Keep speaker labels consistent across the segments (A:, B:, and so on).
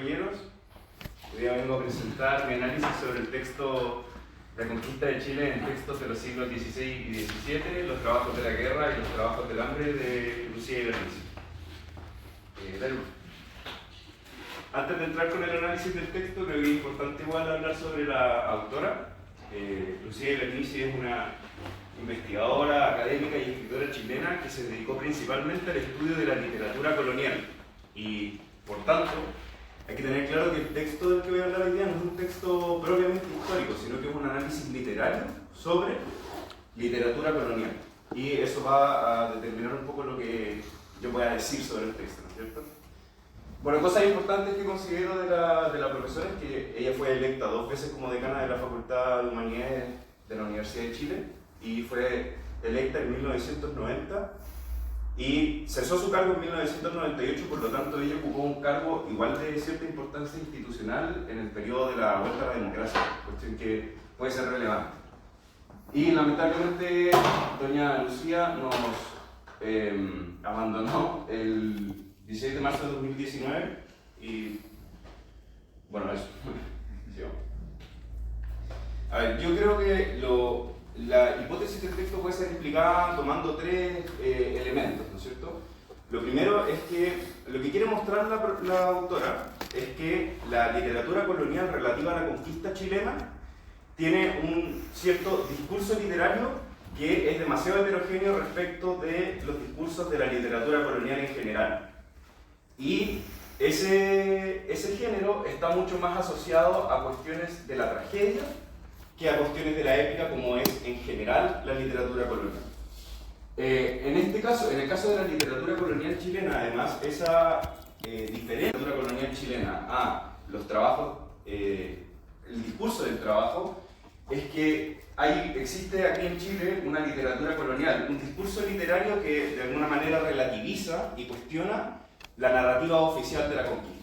A: compañeros. Hoy día vengo a presentar mi análisis sobre el texto La conquista de Chile en textos de los siglos XVI y XVII, los trabajos de la guerra y los trabajos del hambre de Lucía y Berenice. Antes de entrar con el análisis del texto, creo que es importante igual hablar sobre la autora. Lucía y Berenice es una investigadora, académica y escritora chilena que se dedicó principalmente al estudio de la literatura colonial. Y, por tanto, hay que tener claro que el texto del que voy a hablar hoy día no es un texto propiamente histórico, sino que es un análisis literario sobre literatura colonial. Y eso va a determinar un poco lo que yo pueda decir sobre el texto, ¿no es cierto? Bueno, cosas importantes que considero de la profesora es que ella fue electa 2 veces como decana de la Facultad de Humanidades de la Universidad de Chile y fue electa en 1990 y cesó su cargo en 1998, por lo tanto ella ocupó un cargo igual de cierta importancia institucional en el periodo de la vuelta a la democracia, cuestión que puede ser relevante. Y lamentablemente doña Lucía nos abandonó el 16 de marzo de 2019 y bueno, eso. A ver, yo creo que la hipótesis del texto puede ser explicada tomando 3 elementos, ¿no es cierto? Lo primero es que lo que quiere mostrar la autora es que la literatura colonial relativa a la conquista chilena tiene un cierto discurso literario que es demasiado heterogéneo respecto de los discursos de la literatura colonial en general. Y ese género está mucho más asociado a cuestiones de la tragedia que a cuestiones de la épica, como es en general la literatura colonial. En el caso de la literatura colonial chilena, además, esa diferencia de la literatura colonial chilena a los trabajos, el discurso del trabajo, es que existe aquí en Chile una literatura colonial, un discurso literario que de alguna manera relativiza y cuestiona la narrativa oficial de la conquista.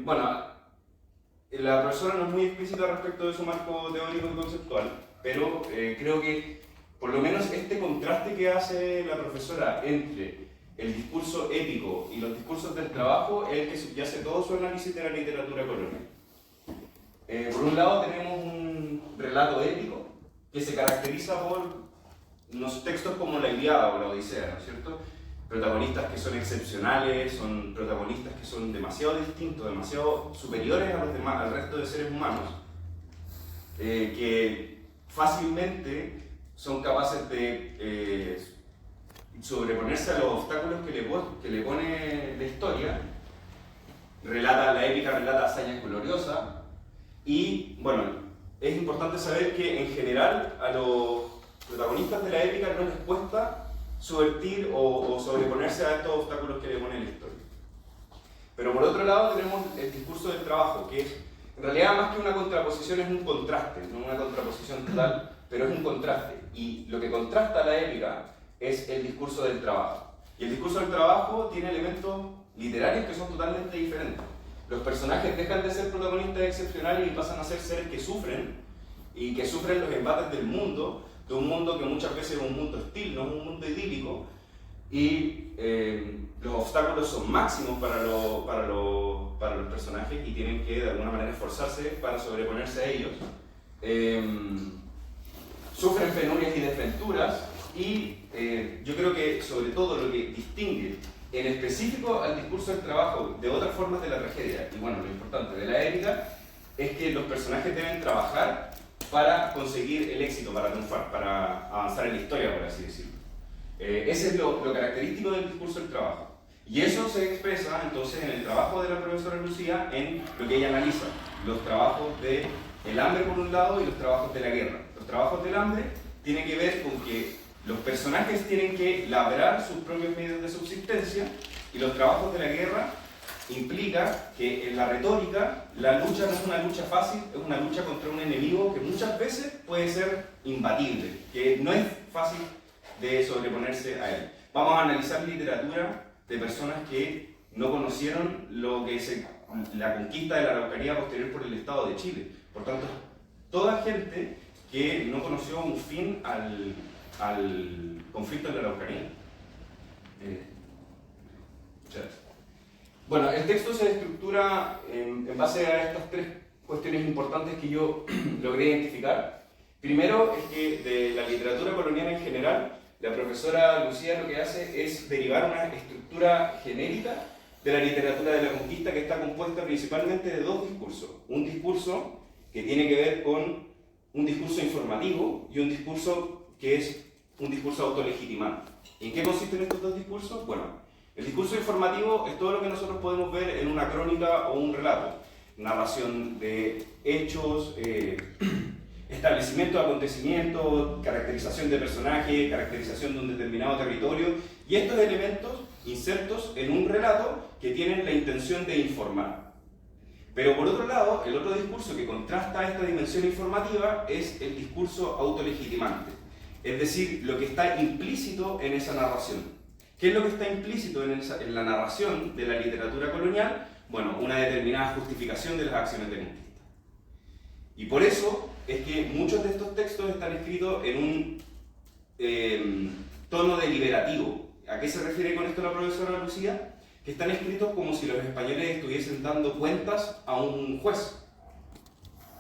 A: Bueno, la profesora no es muy explícita respecto de su marco teórico y conceptual, pero creo que por lo menos este contraste que hace la profesora entre el discurso épico y los discursos del trabajo es el que subyace todo su análisis de la literatura colonial. Por un lado tenemos un relato épico que se caracteriza por unos textos como la Ilíada o la Odisea, ¿no es cierto? Protagonistas que son excepcionales, son protagonistas que son demasiado distintos, demasiado superiores a los demás, al resto de seres humanos, que fácilmente son capaces de sobreponerse a los obstáculos que le pone la historia. La épica relata hazañas gloriosas y, bueno, es importante saber que en general a los protagonistas de la épica no les cuesta subvertir o sobreponerse a estos obstáculos que le pone la historia. Pero por otro lado tenemos el discurso del trabajo, que es, en realidad más que una contraposición es un contraste, no una contraposición total, pero es un contraste. Y lo que contrasta la épica es el discurso del trabajo. Y el discurso del trabajo tiene elementos literarios que son totalmente diferentes. Los personajes dejan de ser protagonistas excepcionales y pasan a ser seres que sufren, y que sufren los embates del mundo, de un mundo que muchas veces es un mundo hostil, no es un mundo idílico, y los obstáculos son máximos para los personajes y tienen que de alguna manera esforzarse para sobreponerse a ellos. Sufren penurias y desventuras y yo creo que sobre todo lo que distingue en específico al discurso del trabajo de otras formas de la tragedia, y bueno, lo importante de la épica, es que los personajes deben trabajar para conseguir el éxito, para triunfar, para avanzar en la historia, por así decirlo. Ese es lo característico del discurso del trabajo. Y eso se expresa entonces en el trabajo de la profesora Lucía en lo que ella analiza, los trabajos del hambre por un lado y los trabajos de la guerra. Los trabajos del hambre tienen que ver con que los personajes tienen que labrar sus propios medios de subsistencia y los trabajos de la guerra implica que en la retórica la lucha no es una lucha fácil, es una lucha contra un enemigo que muchas veces puede ser imbatible, que no es fácil de sobreponerse a él. Vamos a analizar literatura de personas que no conocieron lo que es la conquista de la Araucanía posterior por el Estado de Chile. Por tanto, toda gente que no conoció un fin al conflicto de la Araucanía. Bueno, el texto se estructura en base a estas tres cuestiones importantes que yo logré identificar. Primero es que de la literatura colonial en general, la profesora Lucía lo que hace es derivar una estructura genérica de la literatura de la conquista que está compuesta principalmente de dos discursos. Un discurso que tiene que ver con un discurso informativo y un discurso que es un discurso autolegitimante. ¿En qué consisten estos dos discursos? Bueno, el discurso informativo es todo lo que nosotros podemos ver en una crónica o un relato. Narración de hechos, establecimiento de acontecimientos, caracterización de personajes, caracterización de un determinado territorio, y estos elementos insertos en un relato que tienen la intención de informar. Pero por otro lado, el otro discurso que contrasta esta dimensión informativa es el discurso autolegitimante, es decir, lo que está implícito en esa narración. ¿Qué es lo que está implícito en la narración de la literatura colonial? Bueno, una determinada justificación de las acciones de conquista. Y por eso es que muchos de estos textos están escritos en un tono deliberativo. ¿A qué se refiere con esto la profesora Lucía? Que están escritos como si los españoles estuviesen dando cuentas a un juez.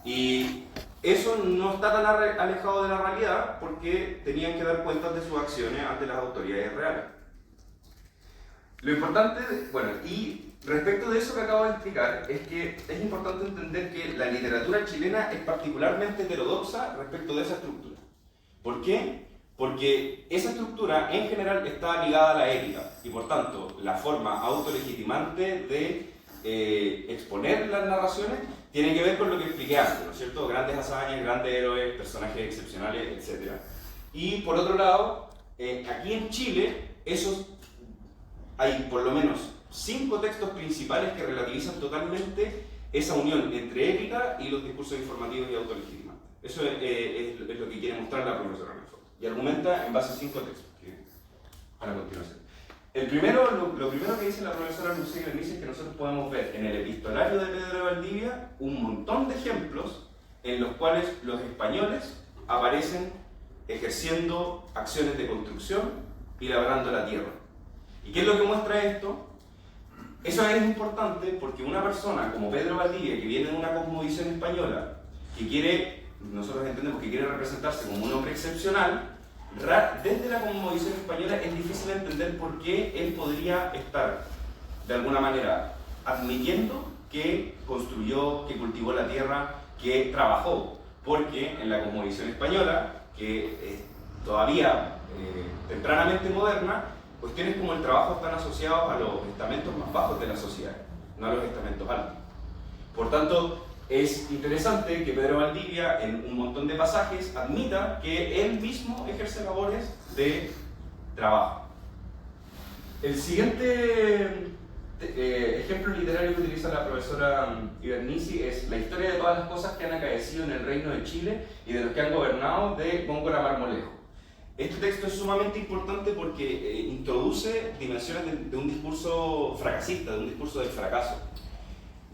A: Y eso no está tan alejado de la realidad porque tenían que dar cuentas de sus acciones ante las autoridades reales. Lo importante, bueno, y respecto de eso que acabo de explicar, es que es importante entender que la literatura chilena es particularmente heterodoxa respecto de esa estructura. ¿Por qué? Porque esa estructura en general está ligada a la épica y por tanto la forma autolegitimante de exponer las narraciones tiene que ver con lo que expliqué antes, ¿no es cierto? Grandes hazañas, grandes héroes, personajes excepcionales, etc. Y por otro lado, aquí en Chile, hay por lo menos 5 textos principales que relativizan totalmente esa unión entre épica y los discursos informativos y autolegitimantes. Eso es lo que quiere mostrar la profesora Renfort. Y argumenta en base a 5 textos, que a la continuación. Lo primero que dice la profesora Lucía Bernice es que nosotros podemos ver en el epistolario de Pedro de Valdivia un montón de ejemplos en los cuales los españoles aparecen ejerciendo acciones de construcción y labrando la tierra. ¿Y qué es lo que muestra esto? Eso es importante porque una persona como Pedro Valdivia, que viene de una cosmovisión española, que quiere, nosotros entendemos que quiere representarse como un hombre excepcional, desde la cosmovisión española es difícil entender por qué él podría estar, de alguna manera, admitiendo que construyó, que cultivó la tierra, que trabajó, porque en la cosmovisión española, que es todavía tempranamente moderna, cuestiones como el trabajo están asociados a los estamentos más bajos de la sociedad, no a los estamentos altos. Por tanto, es interesante que Pedro Valdivia, en un montón de pasajes, admita que él mismo ejerce labores de trabajo. El siguiente ejemplo literario que utiliza la profesora Ibernici es la historia de todas las cosas que han acaecido en el reino de Chile y de los que han gobernado de Góngora Marmolejo. Este texto es sumamente importante porque introduce dimensiones de un discurso fracasista, de un discurso del fracaso.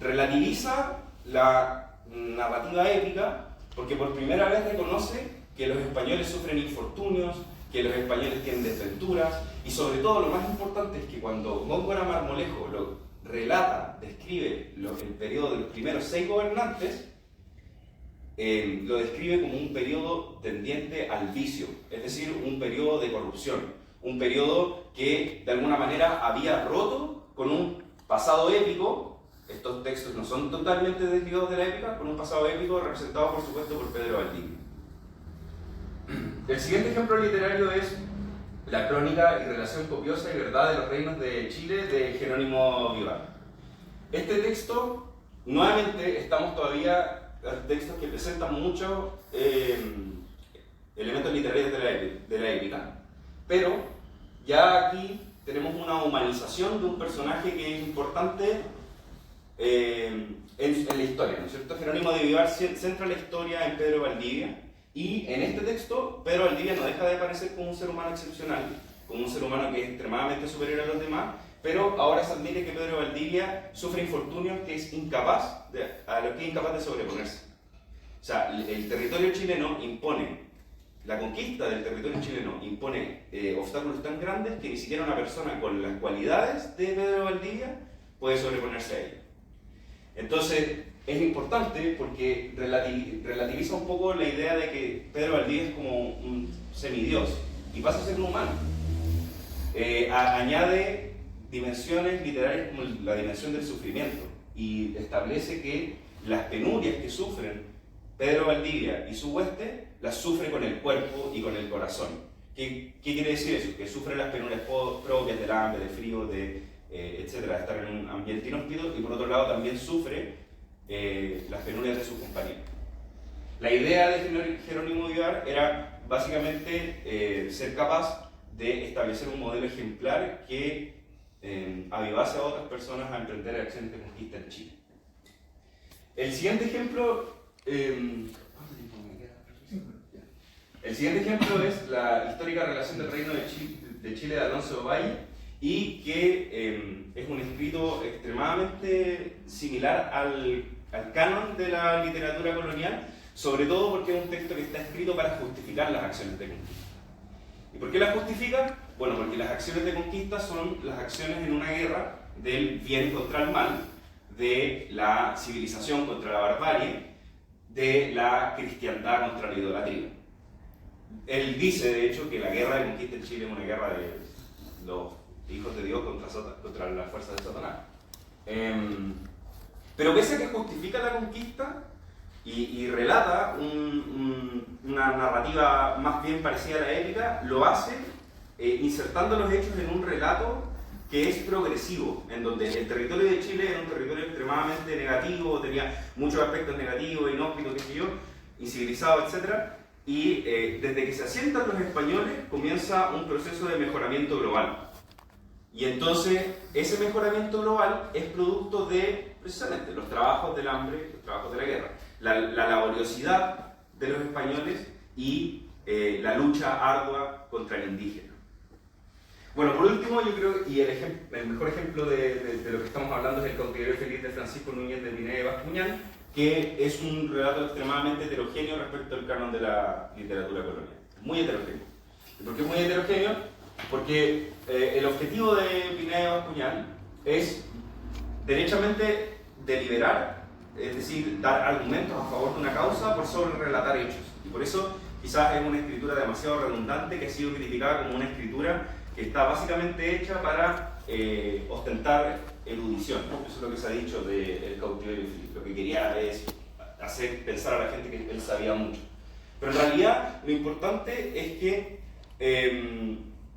A: Relativiza la narrativa épica porque por primera vez reconoce que los españoles sufren infortunios, que los españoles tienen desventuras y sobre todo lo más importante es que cuando Góngora Marmolejo lo relata, describe el periodo de los primeros 6 gobernantes, lo describe como un periodo tendiente al vicio, es decir, un periodo de corrupción, un periodo que de alguna manera había roto con un pasado épico. Estos textos no son totalmente desligados de la épica, con un pasado épico representado por supuesto por Pedro Valdivia. El siguiente ejemplo literario es la crónica y relación copiosa y verdad de los reinos de Chile de Jerónimo Vivar. Este texto, nuevamente, estamos todavía textos que presentan muchos elementos literarios de la épica, pero ya aquí tenemos una humanización de un personaje que es importante en la historia, ¿no es cierto? Jerónimo de Vivar centra la historia en Pedro Valdivia y en este texto Pedro Valdivia no deja de aparecer como un ser humano excepcional, como un ser humano que es extremadamente superior a los demás, pero ahora se admite que Pedro Valdivia sufre infortunios a los que es incapaz de sobreponerse. O sea, el territorio chileno impone, la conquista del territorio chileno impone obstáculos tan grandes que ni siquiera una persona con las cualidades de Pedro Valdivia puede sobreponerse a ella. Entonces, es importante porque relativiza un poco la idea de que Pedro Valdivia es como un semidios y pasa a ser un humano. Añade dimensiones literarias como la dimensión del sufrimiento y establece que las penurias que sufren Pedro Valdivia y su hueste las sufre con el cuerpo y con el corazón. ¿Qué quiere decir eso? Que sufre las penurias propias del hambre, del frío, etcétera, de estar en un ambiente inhóspito, y por otro lado también sufre las penurias de sus compañeros. La idea de Jerónimo Vivar era básicamente ser capaz de establecer un modelo ejemplar que avivase a otras personas a emprender acciones de conquista en Chile. El siguiente ejemplo, ¿cuánto tiempo me queda? El siguiente ejemplo es la histórica relación del Reino de Chile de Alonso de Ovalle, y que es un escrito extremadamente similar al canon de la literatura colonial, sobre todo porque es un texto que está escrito para justificar las acciones de conquista. ¿Y por qué las justifica? Bueno, porque las acciones de conquista son las acciones en una guerra del bien contra el mal, de la civilización contra la barbarie, de la cristiandad contra la idolatría. Él dice, de hecho, que la guerra de conquista en Chile es una guerra de los hijos de Dios contra las fuerzas de Satanás. Pero pese a que justifica la conquista y relata una narrativa más bien parecida a la épica, lo hace insertando los hechos en un relato que es progresivo, en donde el territorio de Chile era un territorio extremadamente negativo, tenía muchos aspectos negativos, inhóspitos, qué sé yo, incivilizado, etc. Y desde que se asientan los españoles comienza un proceso de mejoramiento global. Y entonces ese mejoramiento global es producto de, precisamente, los trabajos del hambre, los trabajos de la guerra, la laboriosidad de los españoles y la lucha ardua contra el indígena. Bueno, por último, yo creo, y el mejor ejemplo de lo que estamos hablando es el cautiverio feliz de Francisco Núñez de Pineda y Bascuñán, que es un relato extremadamente heterogéneo respecto al canon de la literatura colonial. Muy heterogéneo. ¿Y por qué muy heterogéneo? Porque el objetivo de Pineda y Bascuñán es derechamente deliberar, es decir, dar argumentos a favor de una causa por sobre relatar hechos. Y por eso quizás es una escritura demasiado redundante que ha sido criticada como una escritura que está básicamente hecha para ostentar erudición. Eso es lo que se ha dicho del cautiverio feliz. Lo que quería es hacer pensar a la gente que él sabía mucho. Pero en realidad lo importante es que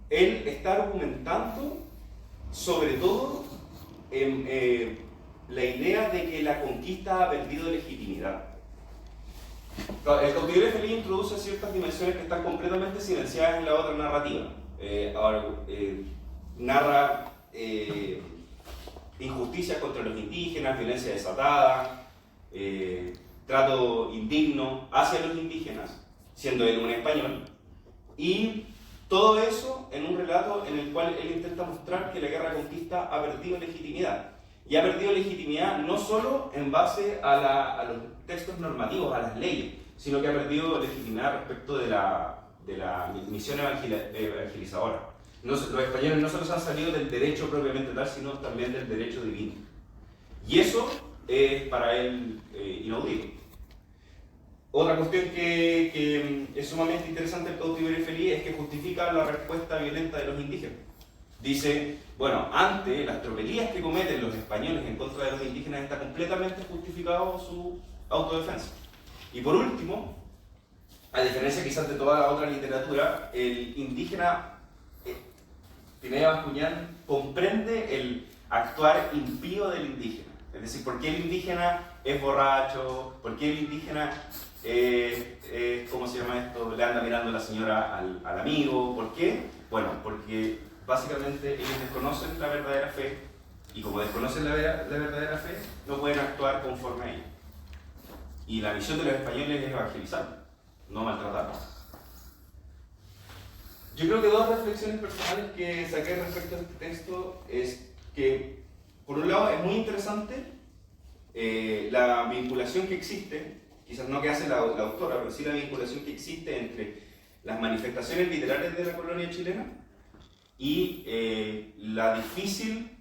A: él está argumentando sobre todo la idea de que la conquista ha perdido legitimidad. El cautiverio feliz introduce ciertas dimensiones que están completamente silenciadas en la otra narrativa. Narra injusticias contra los indígenas, violencia desatada, trato indigno hacia los indígenas, siendo él un español, y todo eso en un relato en el cual él intenta mostrar que la guerra de conquista ha perdido legitimidad. Y ha perdido legitimidad no solo en base a los textos normativos, a las leyes, sino que ha perdido legitimidad respecto de la misión evangelizadora. Los españoles no solo se han salido del derecho propiamente tal, sino también del derecho divino. Y eso es para él inaudito. Otra cuestión que es sumamente interesante del cautiverio feliz es que justifica la respuesta violenta de los indígenas. Dice, bueno, ante las tropelías que cometen los españoles en contra de los indígenas está completamente justificado su autodefensa. Y por último, a diferencia quizás de toda la otra literatura, el indígena Pineda Bascuñán comprende el actuar impío del indígena. Es decir, ¿por qué el indígena es borracho? ¿Por qué el indígena, ¿cómo se llama esto? Le anda mirando a la señora al amigo? ¿Por qué? Bueno, porque básicamente ellos desconocen la verdadera fe, y como desconocen la verdadera fe, no pueden actuar conforme a ella. Y la misión de los españoles es evangelizar, no maltratar. Yo creo que dos reflexiones personales que saqué respecto a este texto es que, por un lado, es muy interesante la vinculación que existe, quizás no que hace la autora, pero sí la vinculación que existe entre las manifestaciones literarias de la colonia chilena y la difícil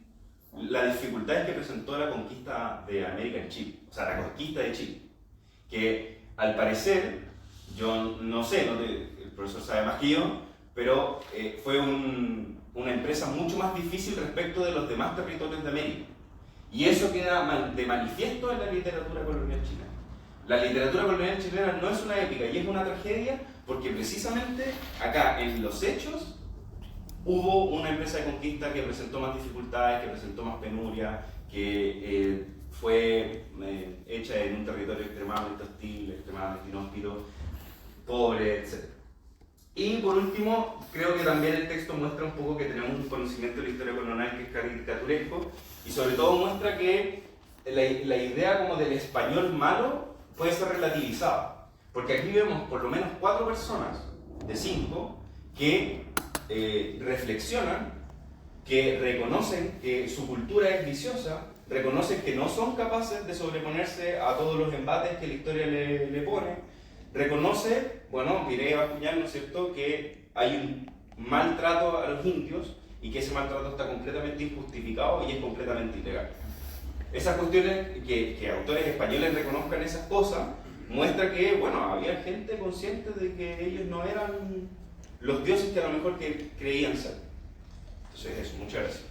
A: las dificultades que presentó la conquista de América en Chile, o sea, la conquista de Chile, que al parecer, yo no sé, el profesor sabe más que yo, pero fue una empresa mucho más difícil respecto de los demás territorios de América. Y eso queda de manifiesto en la literatura colonial chilena. La literatura colonial chilena no es una épica y es una tragedia porque precisamente acá en los hechos hubo una empresa de conquista que presentó más dificultades, que presentó más penuria, que fue hecha en un territorio extremadamente hostil, extremadamente inhóspito, pobre, etc. Y por último, creo que también el texto muestra un poco que tenemos un conocimiento de la historia colonial que es caricaturesco y sobre todo muestra que la idea como del español malo puede ser relativizada. Porque aquí vemos por lo menos 4 personas de 5 que reflexionan, que reconocen que su cultura es viciosa, reconocen que no son capaces de sobreponerse a todos los embates que la historia le pone, reconoce, bueno, Mireia Bascuñán, ¿no es cierto?, que hay un maltrato a los indios y que ese maltrato está completamente injustificado y es completamente ilegal. Esas cuestiones, que autores españoles reconozcan esas cosas, muestra que, bueno, había gente consciente de que ellos no eran los dioses que a lo mejor que creían ser. Entonces eso, muchas gracias.